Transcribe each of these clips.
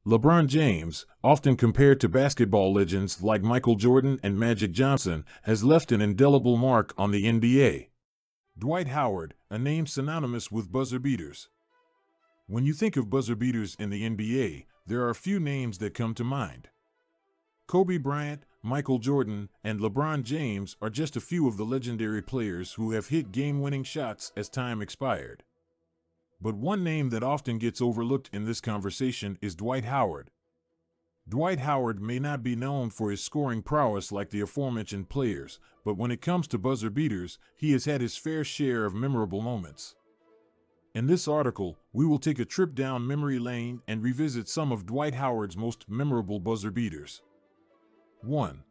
LeBron James, often compared to basketball legends like Michael Jordan and Magic Johnson, has left an indelible mark on the NBA. Dwight Howard, a name synonymous with buzzer beaters. When you think of buzzer beaters in the NBA, there are a few names that come to mind. Kobe Bryant, Michael Jordan, and LeBron James are just a few of the legendary players who have hit game-winning shots as time expired. But one name that often gets overlooked in this conversation is Dwight Howard. Dwight Howard may not be known for his scoring prowess like the aforementioned players, but when it comes to buzzer beaters, he has had his fair share of memorable moments. In this article, we will take a trip down memory lane and revisit some of Dwight Howard's most memorable buzzer beaters. 1.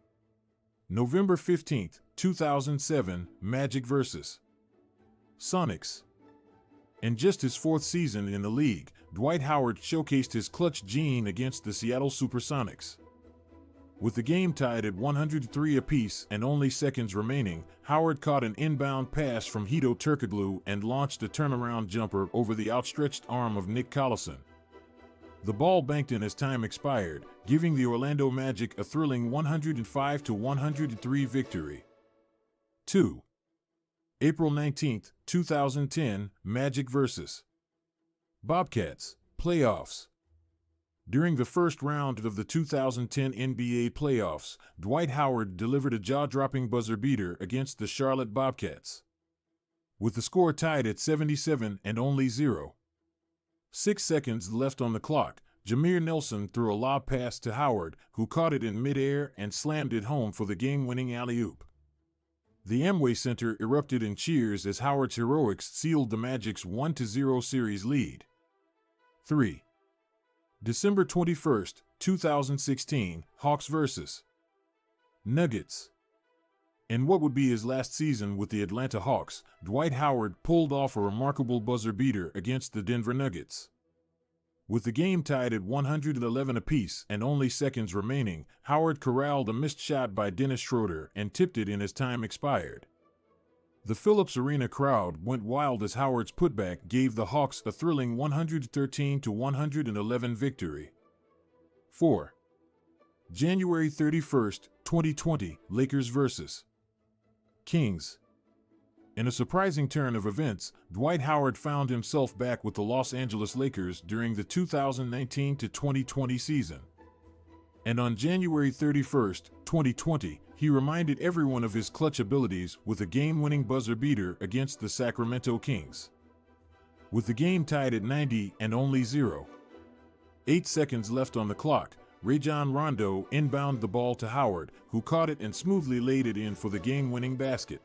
November 15, 2007, Magic vs. Sonics. In just his fourth season in the league, Dwight Howard showcased his clutch gene against the Seattle Supersonics. With the game tied at 103 apiece and only seconds remaining, Howard caught an inbound pass from Hedo Turkoglu and launched a turnaround jumper over the outstretched arm of Nick Collison. The ball banked in as time expired, giving the Orlando Magic a thrilling 105-103 victory. 2. April 19, 2010, Magic vs. Bobcats, playoffs. During the first round of the 2010 NBA playoffs, Dwight Howard delivered a jaw-dropping buzzer beater against the Charlotte Bobcats. With the score tied at 77 and only 0.6 seconds left on the clock, Jameer Nelson threw a lob pass to Howard, who caught it in midair and slammed it home for the game-winning alley-oop. The Amway Center erupted in cheers as Howard's heroics sealed the Magic's 1-0 series lead. 3. December 21, 2016, Hawks vs. Nuggets. In what would be his last season with the Atlanta Hawks, Dwight Howard pulled off a remarkable buzzer beater against the Denver Nuggets. With the game tied at 111 apiece and only seconds remaining, Howard corralled a missed shot by Dennis Schroeder and tipped it in as time expired. The Phillips Arena crowd went wild as Howard's putback gave the Hawks a thrilling 113-111 victory. 4. January 31, 2020, Lakers vs. Kings. In a surprising turn of events, Dwight Howard found himself back with the Los Angeles Lakers during the 2019-2020 season. And on January 31, 2020, he reminded everyone of his clutch abilities with a game-winning buzzer beater against the Sacramento Kings. With the game tied at 90 and only 0.8 seconds left on the clock, Rajon Rondo inbounded the ball to Howard, who caught it and smoothly laid it in for the game-winning basket.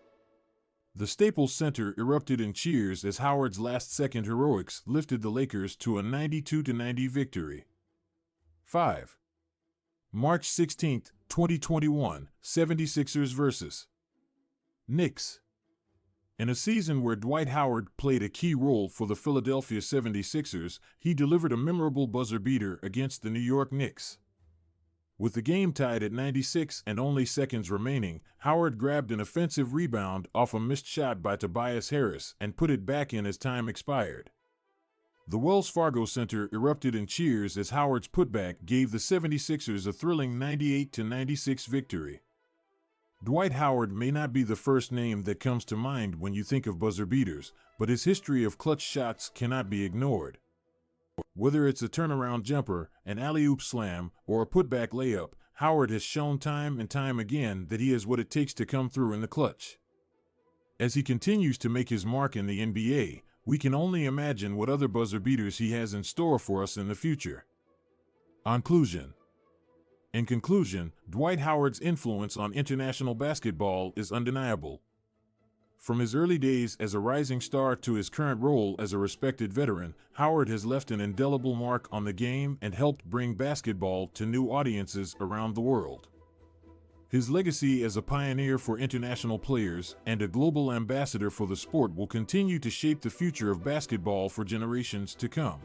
The Staples Center erupted in cheers as Howard's last-second heroics lifted the Lakers to a 92-90 victory. 5. March 16, 2021, 76ers vs. Knicks. In a season where Dwight Howard played a key role for the Philadelphia 76ers, he delivered a memorable buzzer beater against the New York Knicks. With the game tied at 96 and only seconds remaining, Howard grabbed an offensive rebound off a missed shot by Tobias Harris and put it back in as time expired. The Wells Fargo Center erupted in cheers as Howard's putback gave the 76ers a thrilling 98-96 victory. Dwight Howard may not be the first name that comes to mind when you think of buzzer beaters, but his history of clutch shots cannot be ignored. Whether it's a turnaround jumper, an alley-oop slam, or a putback layup, Howard has shown time and time again that he has what it takes to come through in the clutch. As he continues to make his mark in the NBA, we can only imagine what other buzzer beaters he has in store for us in the future. In conclusion, Dwight Howard's influence on international basketball is undeniable. From his early days as a rising star to his current role as a respected veteran, Howard has left an indelible mark on the game and helped bring basketball to new audiences around the world. His legacy as a pioneer for international players and a global ambassador for the sport will continue to shape the future of basketball for generations to come.